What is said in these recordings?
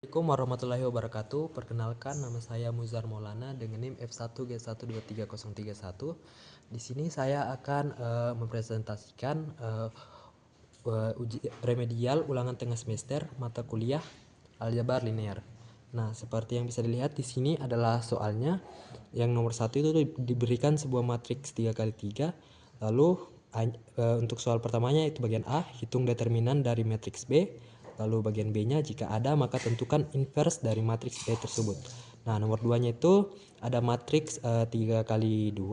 Assalamualaikum warahmatullahi wabarakatuh. Perkenalkan, nama saya Muzar Maulana dengan NIM F1G1233031. Di sini saya akan mempresentasikan uji remedial ulangan tengah semester mata kuliah aljabar linear. Nah, seperti yang bisa dilihat di sini adalah soalnya. Yang nomor 1 itu diberikan sebuah matriks 3x3. Lalu untuk soal pertamanya itu bagian A, hitung determinan dari matriks B. Lalu bagian B-nya, jika ada maka tentukan inverse dari matriks B tersebut. Nah, nomor 2-nya itu ada matriks 3x2.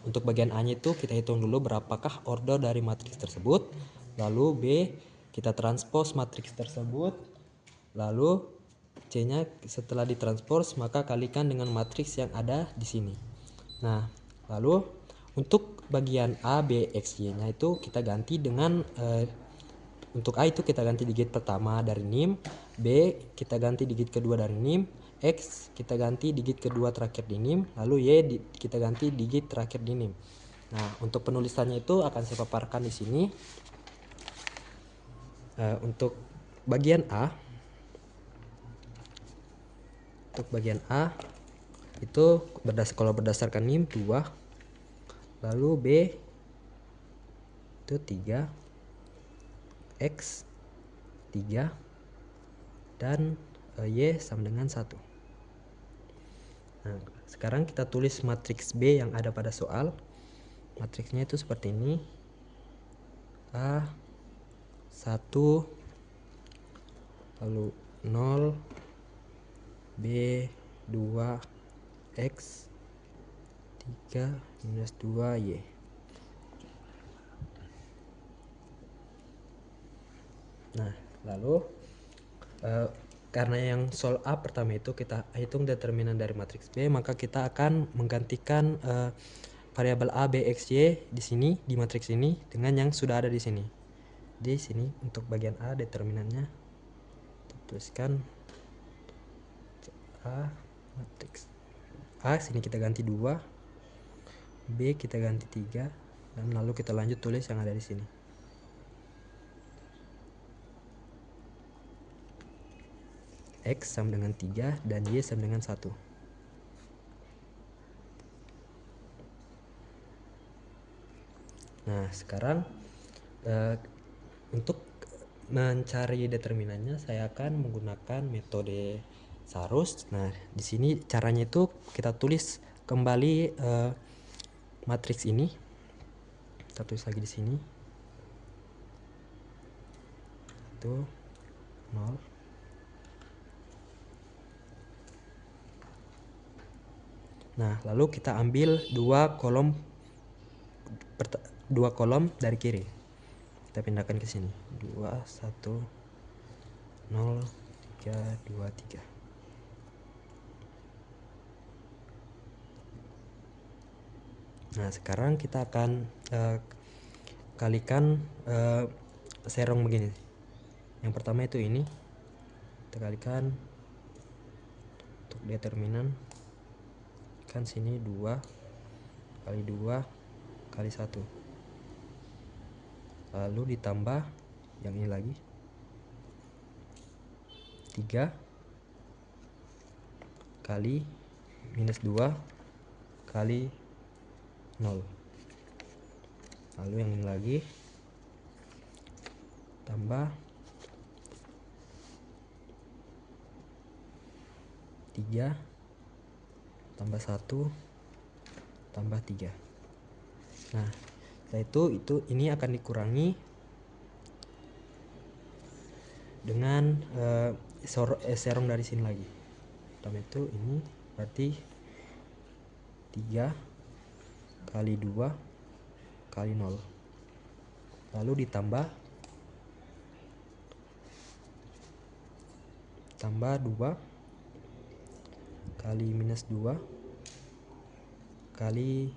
Untuk bagian A-nya itu kita hitung dulu berapakah order dari matriks tersebut. Lalu B, kita transpose matriks tersebut. Lalu C-nya setelah ditranspose maka kalikan dengan matriks yang ada di sini. Nah, lalu untuk bagian A, B, X, Y-nya itu kita ganti dengan untuk A itu kita ganti digit pertama dari NIM, B kita ganti digit kedua dari NIM, X kita ganti digit kedua terakhir di NIM, lalu Y kita ganti digit terakhir di NIM. Nah, untuk penulisannya itu akan saya paparkan di sini. Untuk bagian A, itu kalau berdasarkan NIM 2, lalu B itu 3, X 3, dan Y sama dengan 1. Nah, sekarang kita tulis matriks B yang ada pada soal. Matriksnya itu seperti ini. A 1, lalu 0, B 2, X 3 minus 2 Y. Nah, lalu karena yang sol A pertama itu kita hitung determinan dari matriks B, maka kita akan menggantikan variabel A, B, X, Y di sini di matriks ini dengan yang sudah ada di sini. Di sini untuk bagian A determinannya tuliskan A matriks A, sini kita ganti 2, B kita ganti 3, dan lalu kita lanjut tulis yang ada di sini. X sama dengan 3 dan Y sama dengan 1. Nah, sekarang untuk mencari determinannya saya akan menggunakan metode Sarus. Nah, di sini caranya itu kita tulis kembali matriks ini. Kita tulis lagi di sini. Itu 0. Nah, lalu kita ambil dua kolom dari kiri. Kita pindahkan ke sini. 2 1 0 3 2 3. Nah, sekarang kita akan kalikan serong begini. Yang pertama itu ini. Kita kalikan untuk determinan. Kan sini 2 kali 2 kali 1. Lalu ditambah yang ini lagi. 3 kali minus 2 kali 0. Lalu yang ini lagi. Tambah 3 tambah 1 tambah 3. Nah, setelah itu ini akan dikurangi dengan serong dari sini lagi. Pertama itu ini berarti 3 kali 2 kali 0. Lalu ditambah 2 kali minus 2 kali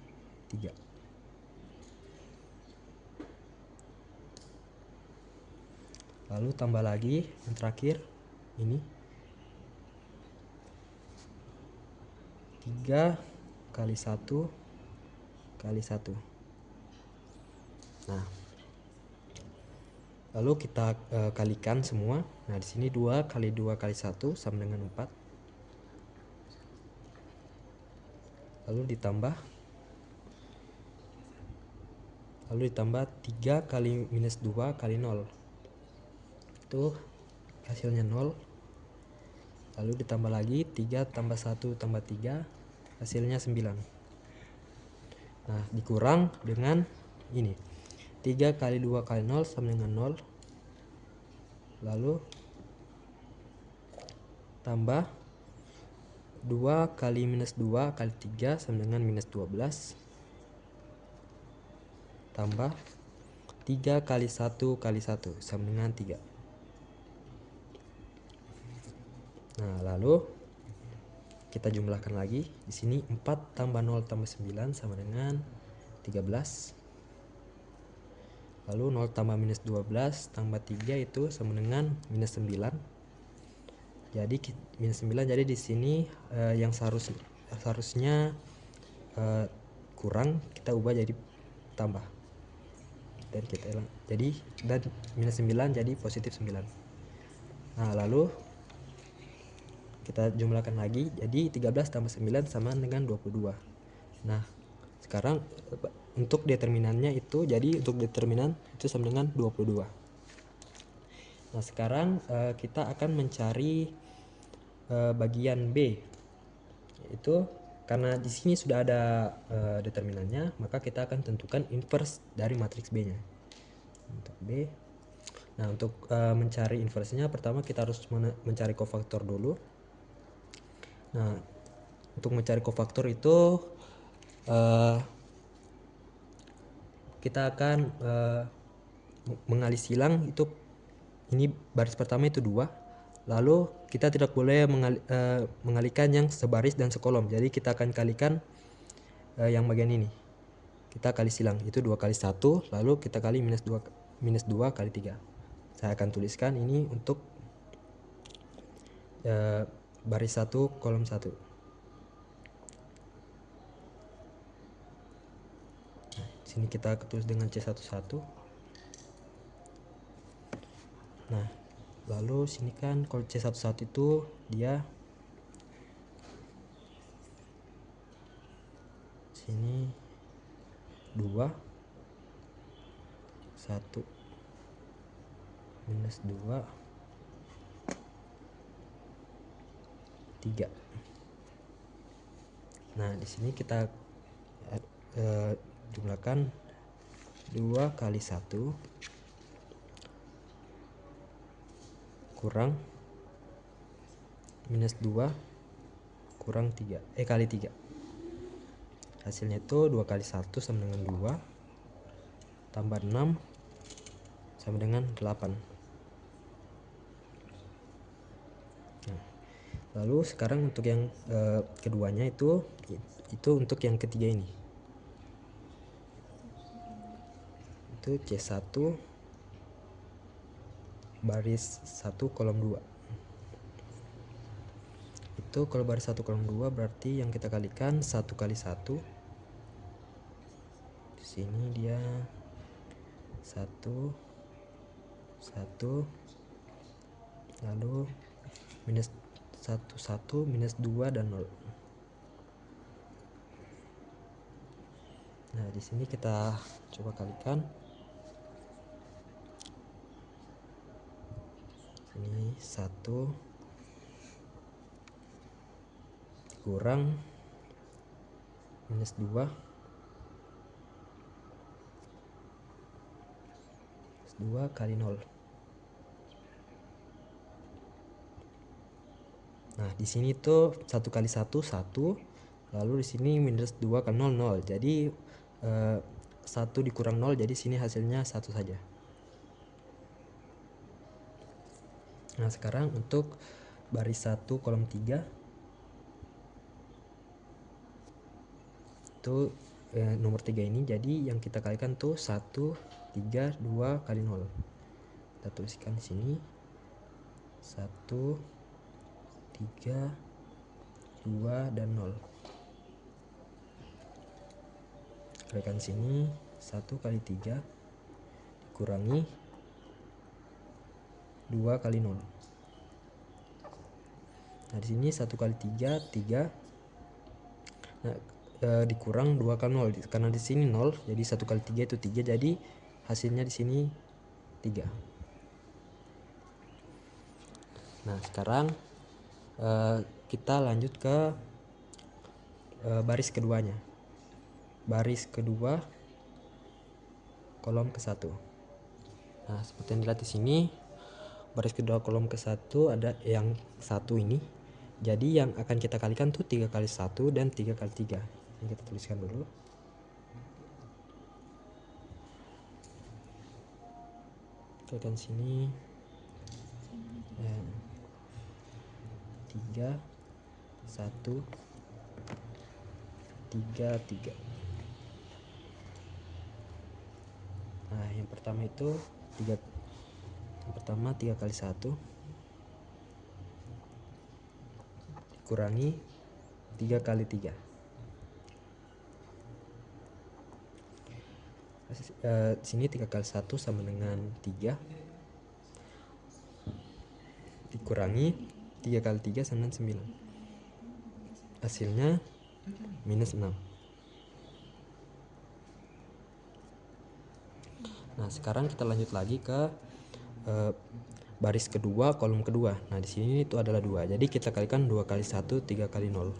3. Lalu tambah lagi yang terakhir ini 3 kali 1 kali 1. Nah, Lalu kita kalikan semua. Nah, di sini 2 kali 2 kali 1 sama dengan 4. Lalu ditambah 3 kali minus 2 kali 0. Itu hasilnya 0. Lalu ditambah lagi 3 tambah 1 tambah 3, hasilnya 9. Nah, dikurang dengan ini. 3 kali 2 kali 0 sama dengan 0. Lalu tambah 2 kali minus 2 kali 3 sama dengan minus 12. Tambah 3 kali 1 kali 1 sama dengan 3. Nah, lalu kita jumlahkan lagi. Di sini 4 tambah 0 tambah 9 sama dengan 13. Lalu 0 tambah minus 12 tambah 3 itu sama dengan minus 9. Jadi minus 9, jadi di sini yang seharusnya kurang kita ubah jadi tambah. Dan kita dan minus 9 jadi positif 9. Nah, lalu kita jumlahkan lagi, jadi 13 tambah 9 sama dengan 22. Nah, sekarang untuk determinannya itu, jadi untuk determinan itu sama dengan 22. Nah, sekarang kita akan mencari bagian B. Itu karena di sini sudah ada determinannya, maka kita akan tentukan inverse dari matriks B-nya. Untuk B. Nah, untuk mencari inverse-nya, pertama kita harus mencari kofaktor dulu. Nah, untuk mencari kofaktor itu kita akan mengalih silang. Itu ini baris pertama itu 2. Lalu kita tidak boleh mengalihkan yang sebaris dan sekolom. Jadi kita akan kalikan yang bagian ini. Kita kali silang, itu 2 kali 1, lalu kita kali minus 2 kali 3. Saya akan tuliskan ini untuk baris 1 kolom 1. Sini kita tulis dengan C11. Nah, lalu sini kan kalau C11 itu dia sini 2 1 minus 2 3. Nah, di sini kita jumlahkan 2 kali 1 kurang minus 2 kurang 3 kali 3. Hasilnya itu 2 kali 1 sama dengan 2 tambah 6 sama dengan 8. Nah, lalu sekarang untuk yang keduanya itu untuk yang ketiga ini. Itu C1 baris 1 kolom 2. Itu kalau baris 1 kolom 2 berarti yang kita kalikan 1 kali 1. Di sini dia 1 lalu minus 1 minus 2 dan 0. Nah, di sini kita coba kalikan. Ini 1 kurang minus 2 kali 0. Nah, di sini tuh 1 kali 1 1, lalu di sini minus 2 kali 0 0. Jadi 1 dikurang 0, jadi sini hasilnya 1 saja. Nah, sekarang untuk baris 1 kolom 3 itu nomor 3 ini, jadi yang kita kalikan tuh 1 3 2 kali 0. Kita tuliskan di sini 1 3 2 dan 0. Kalikan sini 1 kali 3 dikurangi 2 kali 0. Nah di sini 1 kali 3 3. Nah dikurang 2 kali 0 karena di sini 0, jadi 1 kali 3 itu 3, jadi hasilnya di sini 3. Nah sekarang kita lanjut ke baris keduanya. Baris kedua kolom ke-1. Nah seperti yang dilihat di sini, baris kedua kolom ke-1 ada yang 1 ini. Jadi yang akan kita kalikan tuh 3 kali 1 dan 3 kali 3. Ini kita tuliskan dulu. Kalikan sini 3 1 3 3. Nah yang pertama itu 3 kali 1 dikurangi 3 kali 3. Sini 3 kali 1 sama dengan 3 dikurangi 3 kali 3 sama dengan 9. Hasilnya minus 6. Nah sekarang kita lanjut lagi ke baris kedua kolom kedua. Nah di sini itu adalah 2, jadi kita kalikan 2 kali 1 3 kali 0.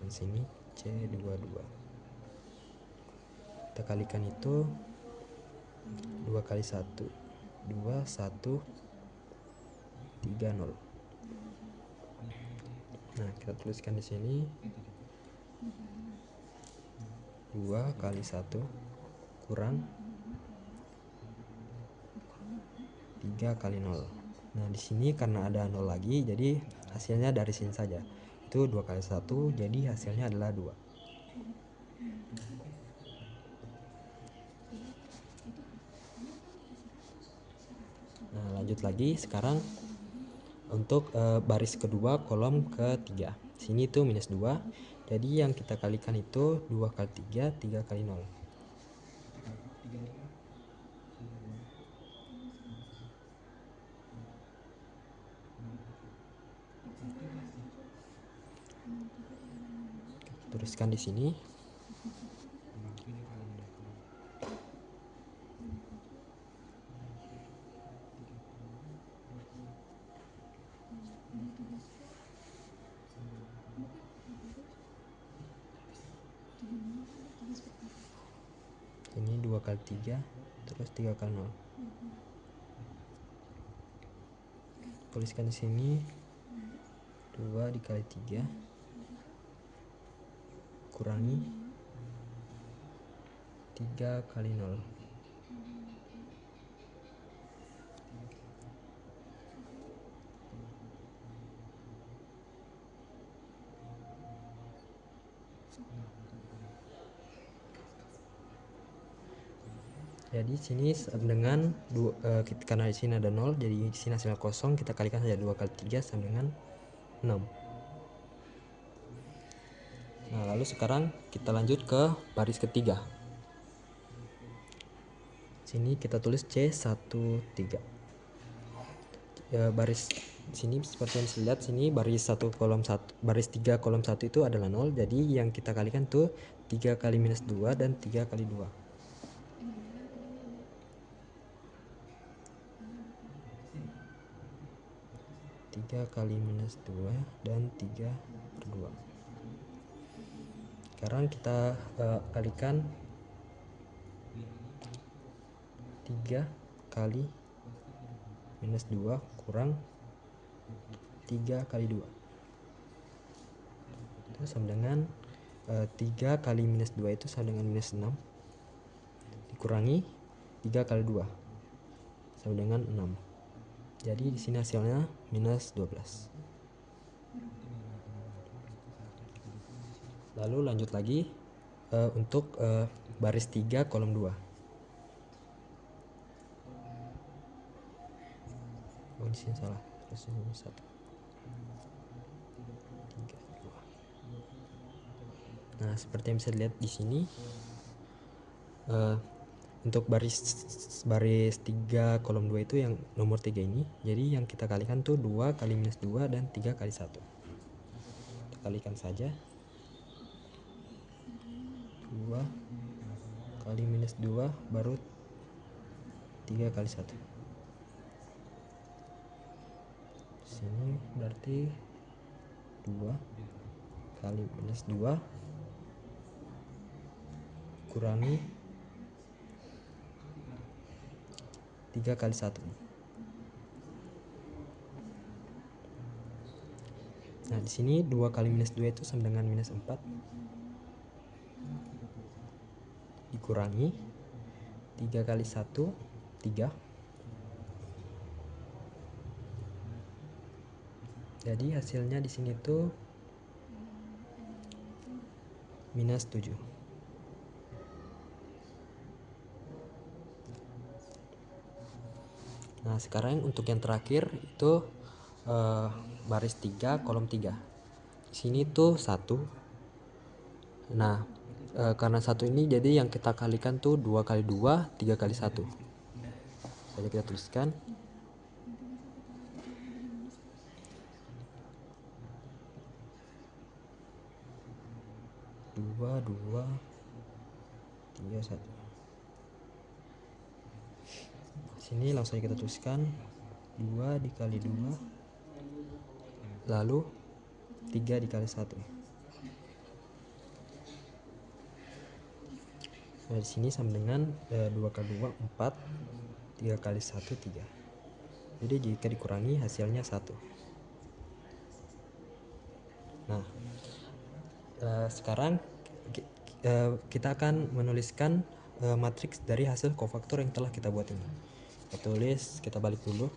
Di sini C22. Kita kalikan itu 2 kali 1 2 1 3 0. Nah kita tuliskan di sini 2 kali 1 kurang 3 kali 0. Nah di sini karena ada 0 lagi, jadi hasilnya dari sini saja. Itu 2 kali 1, jadi hasilnya adalah 2. Nah lanjut lagi sekarang untuk baris kedua kolom ketiga. Sini itu minus 2, jadi yang kita kalikan itu 2 kali 3 3 kali 0. Tuliskan di sini. Ini 2 kali 3 terus 3 kali 0. Tuliskan di sini 2 dikali 3 kurangi 3 kali 0. Jadi sini dengan karena di sini ada 0, jadi di sini hasilnya kosong, kita kalikan saja 2 kali 3 sama dengan 6. Nah, lalu sekarang kita lanjut ke baris ketiga. Sini kita tulis C13. Baris sini seperti yang bisa lihat, sini baris 1 kolom 1, baris 3 kolom 1 itu adalah 0. Jadi yang kita kalikan tuh 3 kali minus 2 dan 3 kali 2. 3 kali minus 2 dan 3 per 2. Sekarang kita kalikan 3 kali minus 2 kurang 3 kali 2. Itu sama dengan 3 kali minus 2 itu sama dengan minus 6 dikurangi 3 kali 2 sama dengan 6. Jadi di sini hasilnya minus 12. Lalu lanjut lagi untuk baris 3 kolom 2. Oh di sini salah, terus ini 1 3 2. Nah seperti yang bisa dilihat di sini untuk baris 3 kolom 2 itu yang nomor 3 ini. Jadi yang kita kalikan tuh 2 kali minus 2 dan 3 kali 1. Kita kalikan saja. 2 kali minus 2 baru 3 kali 1. Sini berarti 2 kali minus 2 kurangi 3 kali 1. Nah, di sini 2 kali minus 2 itu sama dengan minus 4 dikurangi 3 kali 1, 3. Jadi hasilnya di sini tuh minus 7. Nah, sekarang untuk yang terakhir itu baris 3 kolom 3. Di sini tuh 1. Nah, karena 1 ini jadi yang kita kalikan tuh 2 kali 2, 3 kali 1. Jadi kita tuliskan 2, 2, 3, 1. Sini langsung kita tuliskan 2 dikali 2 lalu 3 dikali 1. Nah, di sini sama dengan 2 kali 2 4, 3 kali 1 3. Jadi jika dikurangi hasilnya 1. Nah, sekarang kita akan menuliskan matriks dari hasil kofaktor yang telah kita buat ini. Kita tulis, kita balik dulu.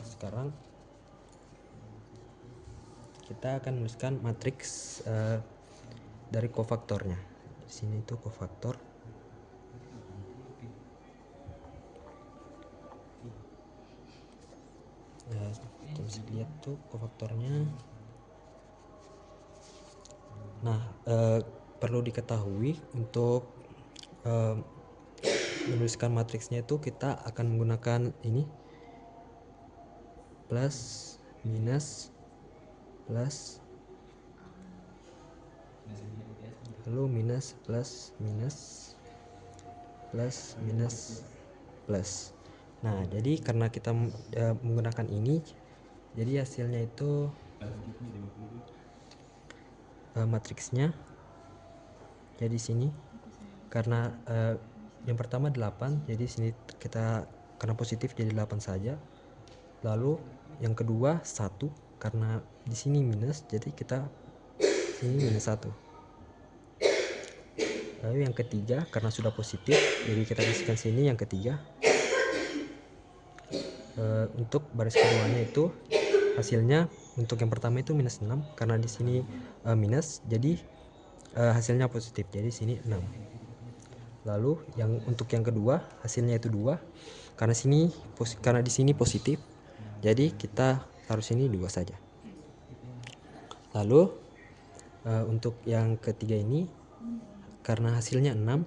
Sekarang kita akan menuliskan matriks dari kofaktornya. Di sini itu kofaktor. Kita bisa lihat tuh kofaktornya. Nah, perlu diketahui untuk menuliskan matriksnya itu kita akan menggunakan ini plus minus plus lalu minus plus minus plus minus plus. Nah, jadi karena kita menggunakan ini, jadi hasilnya itu matriksnya jadi sini karena yang pertama 8, jadi sini kita karena positif jadi 8 saja. Lalu yang kedua 1 karena di sini minus, jadi kita sini minus 1. Lalu yang ketiga karena sudah positif, jadi kita tuliskan sini yang ketiga. Untuk baris keduanya itu hasilnya untuk yang pertama itu minus 6 karena di sini minus, jadi hasilnya positif, jadi sini 6. Lalu yang untuk yang kedua hasilnya itu 2 karena karena di sini positif, jadi kita taruh sini 2 saja. Lalu untuk yang ketiga ini karena hasilnya 6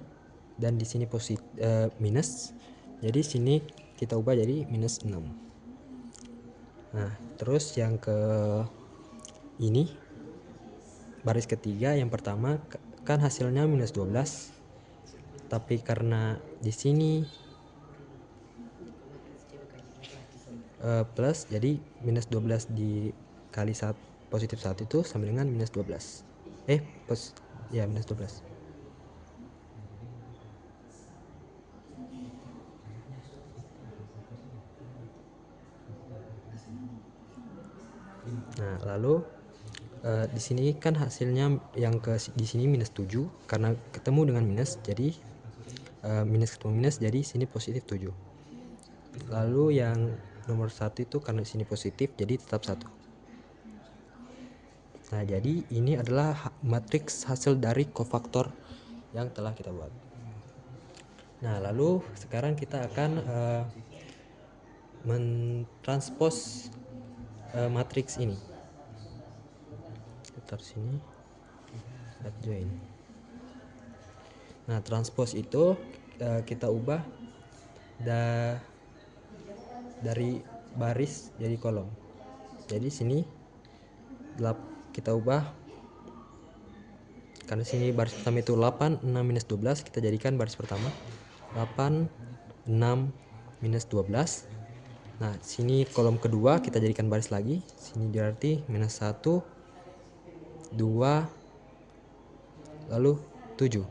dan di sini minus, jadi sini kita ubah jadi minus 6. Nah, terus yang ke ini baris ketiga yang pertama kan hasilnya minus 12, tapi karena di sini plus, jadi minus 12 dikali positif 1 itu sama dengan minus 12. Minus 12. Nah, lalu di sini kan hasilnya yang di sini minus 7 karena ketemu dengan minus, jadi minus ketemu minus, jadi sini positif 7. Lalu yang nomor 1 itu karena di sini positif, jadi tetap 1. Nah, jadi ini adalah matriks hasil dari kofaktor yang telah kita buat. Nah, lalu sekarang kita akan mentranspos matriks ini. Kita taruh sini, adjoin. Nah, transpose itu kita ubah dari baris jadi kolom. Jadi sini kita ubah, karena sini baris pertama itu 8, 6, minus 12, kita jadikan baris pertama 8, 6, minus 12. Nah, sini kolom kedua kita jadikan baris lagi. Sini berarti minus 1, 2, lalu 7.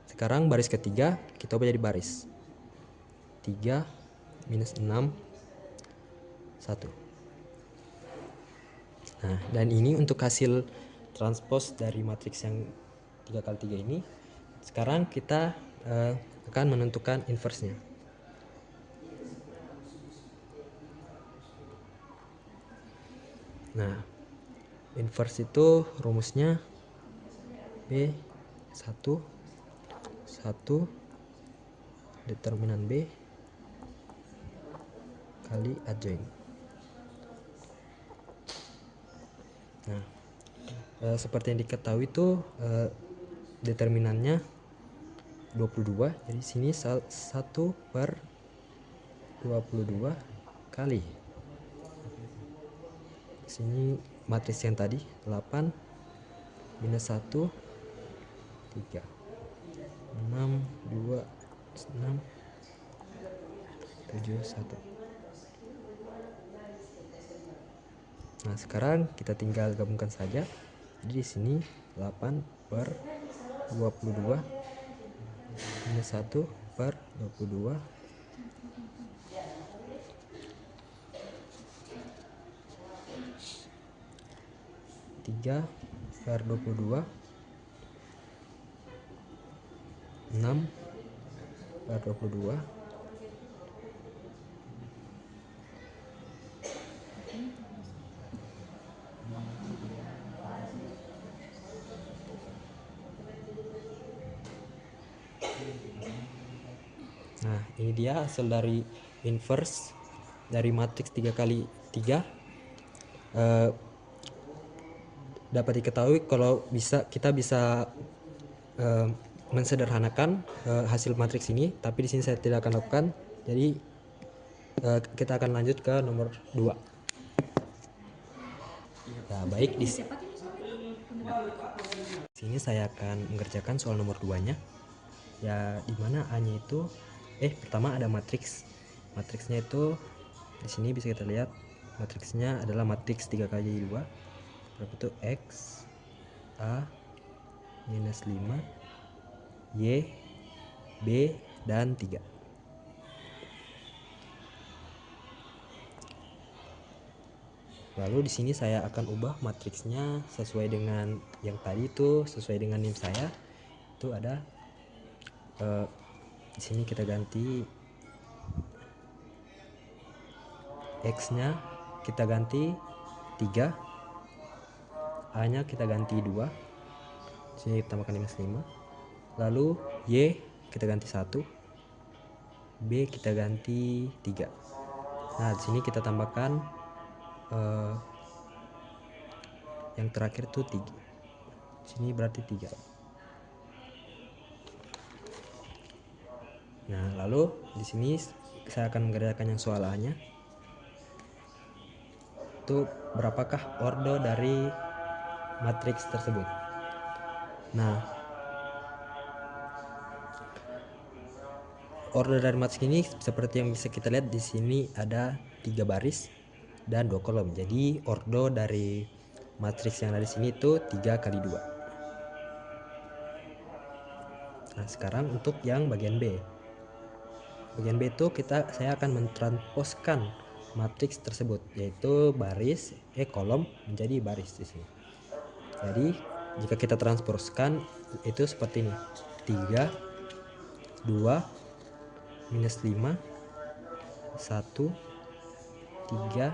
Sekarang baris ketiga kita ubah jadi baris 3, minus 6, 1. Nah, dan ini untuk hasil transpose dari matriks yang 3x3 ini. Sekarang kita akan menentukan inverse-nya. Nah, inverse itu rumusnya B1 1 determinan B kali adjoin. Nah, seperti yang diketahui itu determinannya 22, jadi sini 1 per 22 kali sini matriks yang tadi 8, minus 1, 3, 6, 2, 6, 7, 1. Nah, sekarang kita tinggal gabungkan saja. Jadi di sini 8 per 22 minus 1 per 22 3 per 22 6 per 22 Nah, ini dia hasil dari inverse dari matriks 3x3. Dapat diketahui kalau kita bisa mensederhanakan hasil matriks ini, tapi di sini saya tidak akan lakukan. Jadi kita akan lanjut ke nomor 2. Nah, baik, di sini saya akan mengerjakan soal nomor 2-nya. Ya, dimana A-nya itu pertama ada matriks. Matriksnya itu di sini bisa kita lihat, matriksnya adalah matriks 3x2. Berapa itu? X, A, minus 5, Y, B, dan 3. Lalu di sini saya akan ubah matriksnya sesuai dengan yang tadi itu, sesuai dengan NIM saya. Itu ada di sini kita ganti X-nya kita ganti 3, A-nya kita ganti 2. Sini tambahkan minus 5. Lalu Y kita ganti 1, B kita ganti 3. Nah, di sini kita tambahkan yang terakhir tuh 3. Sini berarti 3. Nah, lalu di sini saya akan mengerjakan yang soal A-nya. Itu berapakah ordo dari matriks tersebut? Nah, ordo dari matriks ini seperti yang bisa kita lihat di sini ada 3 baris dan 2 kolom. Jadi ordo dari matriks yang ada di sini itu 3x2. Nah, sekarang untuk yang bagian B. Bagian B itu saya akan mentransposkan matriks tersebut, yaitu baris kolom menjadi baris di sini. Jadi jika kita transposkan itu seperti ini. 3, 2, minus 5, 1, 3,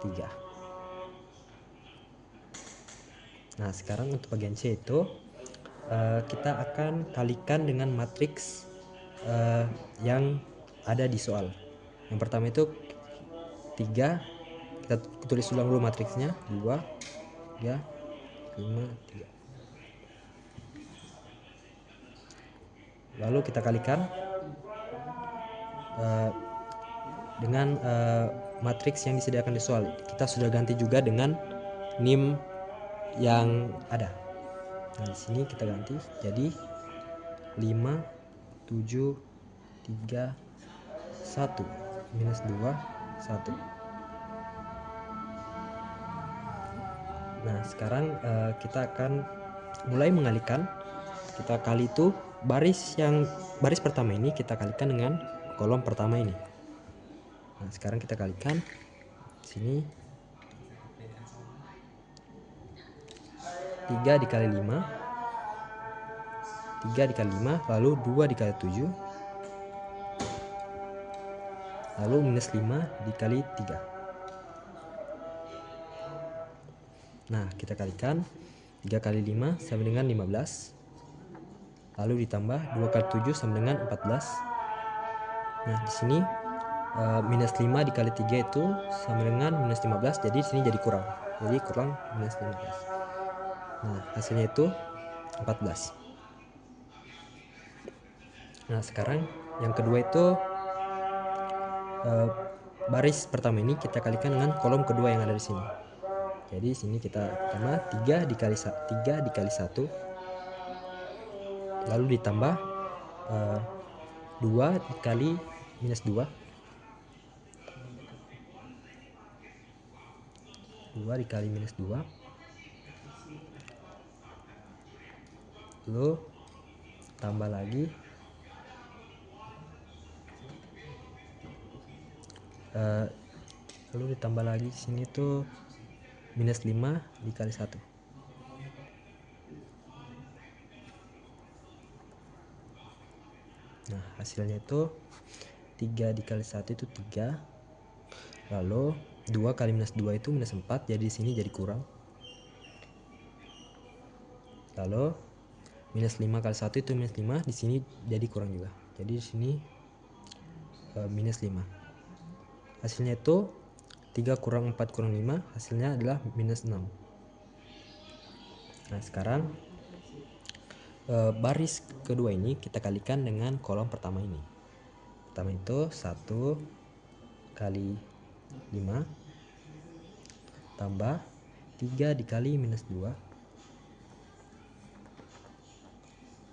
3. Nah, sekarang untuk bagian C itu kita akan kalikan dengan matriks yang ada di soal. Yang pertama itu 3, Kita tulis ulang dulu matriksnya, 2, 3, 5, 3. Lalu kita kalikan dengan matriks yang disediakan di soal. Kita sudah ganti juga dengan NIM yang ada. Nah, di sini kita ganti jadi 5, 7, 3, 1, minus 2, 1. Nah, sekarang kita akan mulai mengalihkan. Kita kali itu baris pertama ini kita kalikan dengan kolom pertama ini. Nah, sekarang kita kalikan sini 3 dikali 5, 3 dikali 5, lalu 2 dikali 7, lalu minus 5 dikali 3. Nah, kita kalikan 3 kali 5 sama dengan 15, lalu ditambah 2 kali 7 sama dengan 14. Nah, di sini minus 5 dikali 3 itu sama dengan minus 15, jadi di sini jadi kurang. Jadi kurang minus 15. Nah, hasilnya itu 14. Nah, sekarang yang kedua itu baris pertama ini kita kalikan dengan kolom kedua yang ada di sini. Jadi di sini kita pertama 3 dikali 1, lalu ditambah 2 dikali minus 2, 2 dikali minus 2, lalu tambah lagi lalu ditambah lagi di sini tuh minus 5 dikali 1. Nah, hasilnya itu 3 dikali 1 itu 3, lalu 2 kali minus 2 itu minus 4, jadi di sini jadi kurang. Lalu minus 5 kali 1 itu minus 5, di sini jadi kurang juga. Jadi di sini minus 5. Hasilnya itu 3 kurang 4 kurang 5, hasilnya adalah minus 6. Nah, sekarang baris kedua ini kita kalikan dengan kolom pertama ini. Pertama itu 1 kali 5 tambah 3 dikali minus 2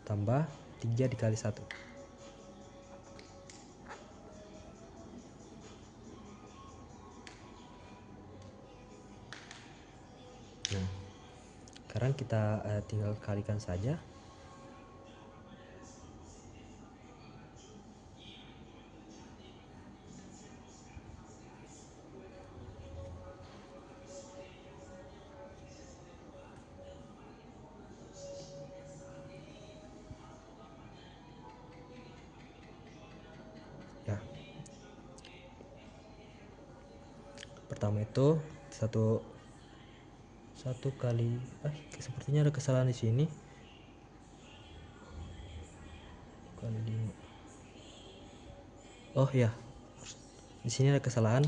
tambah 3 dikali 1. Nah, sekarang kita tinggal kalikan saja. Ya. Pertama itu 1 kali sepertinya ada kesalahan di sini. Kali 5. Oh ya. Di sini ada kesalahan.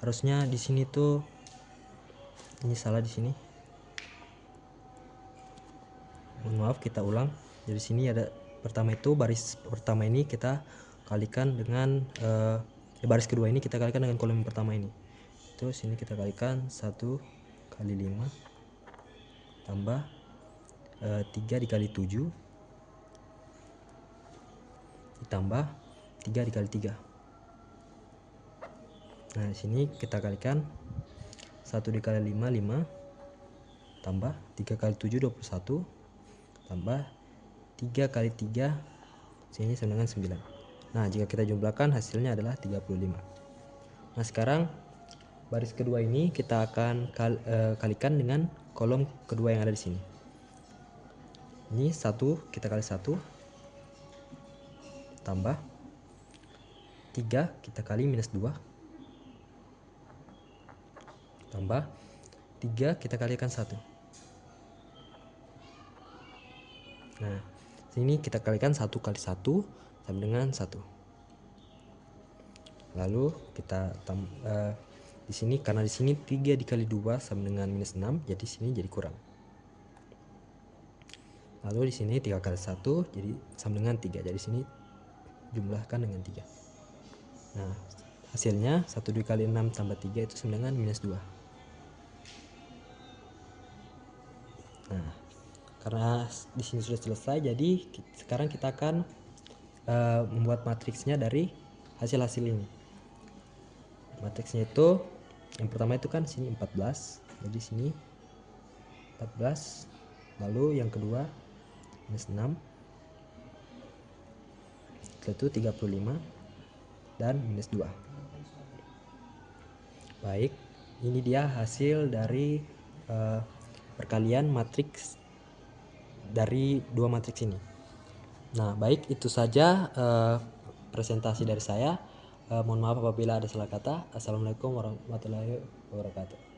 Harusnya di sini tuh ini salah di sini. Mohon maaf, kita ulang. Jadi sini ada pertama itu baris pertama ini kita kalikan dengan baris kedua ini kita kalikan dengan kolom pertama ini. Terus sini kita kalikan 1 kali 5 tambah 3 dikali 7 ditambah 3 dikali 3. Nah, di sini kita kalikan 1 dikali 5 5 tambah 3 kali 7 21 tambah 3 kali 3 sini sama dengan 9. Nah, jika kita jumlahkan hasilnya adalah 35. Nah, sekarang baris kedua ini kita akan kalikan dengan kolom kedua yang ada di sini. Ini 1 kita kali 1 tambah 3 kita kali minus 2 tambah 3 kita kalikan 1. Nah, sini kita kalikan 1 kali 1 sama dengan 1. Lalu kita di Di sini karena di sini 3 dikali 2 sama dengan minus 6, jadi sini jadi kurang. Lalu di sini 3 kali 1 jadi sama dengan 3. Jadi sini jumlahkan dengan 3. Nah, hasilnya 1 dikali 6 tambah 3 itu sama dengan minus 2. Nah, karena di sini sudah selesai, jadi sekarang kita akan membuat matriksnya dari hasil-hasil ini. Matriksnya itu yang pertama itu kan sini 14, jadi sini 14, lalu yang kedua minus 6, setelah itu 35 dan minus 2. Baik, ini dia hasil dari perkalian matriks dari dua matriks ini. Nah, baik, itu saja presentasi dari saya. Mohon maaf apabila ada salah kata. Assalamualaikum warahmatullahi wabarakatuh.